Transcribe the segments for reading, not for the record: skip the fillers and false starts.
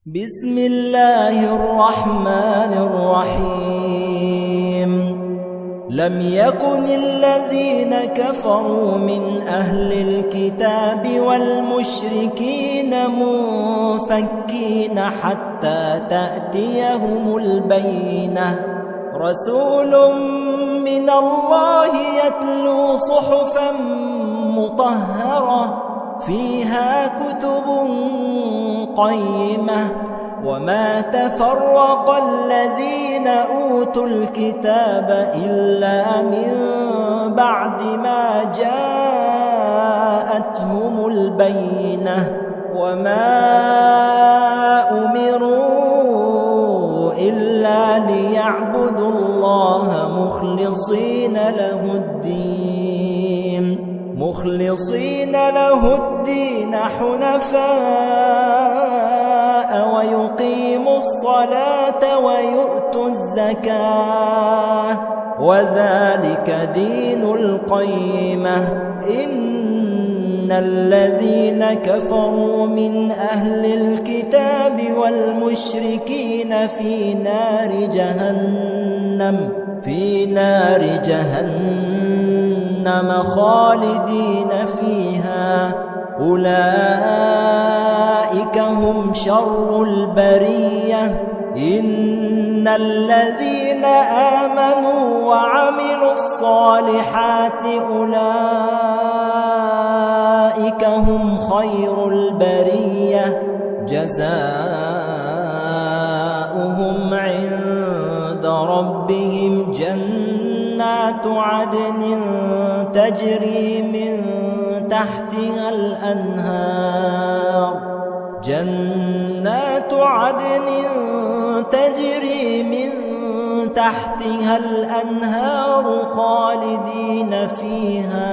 بسم الله الرحمن الرحيم لم يكن الذين كفروا من أهل الكتاب والمشركين منفكين حتى تأتيهم البينة رسول من الله يتلو صحفا مطهرة فيها كتب قيمة وما تفرق الذين أوتوا الكتاب إلا من بعد ما جاءتهم البينة وما أمروا إلا ليعبدوا الله مخلصين له الدين حنفاء ويقيموا الصلاة ويؤتوا الزكاة وذلك دين القيمة إن الذين كفروا من أهل الكتاب والمشركين في نار جهنم خالدين فيها أولئك هم شر البرية إن الذين آمنوا وعملوا الصالحات أولئك هم خير البرية جزاؤهم عند ربهم جنات عدن تجري من تحتها الأنهار خالدين فيها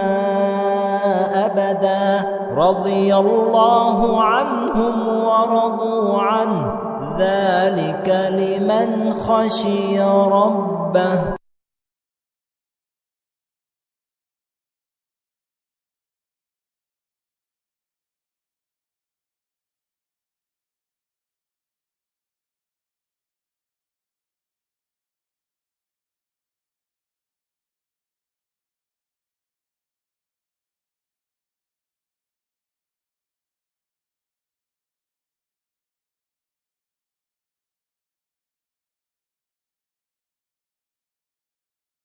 أبدا رضي الله عنهم ورضوا عنه ذلك لمن خشي ربه.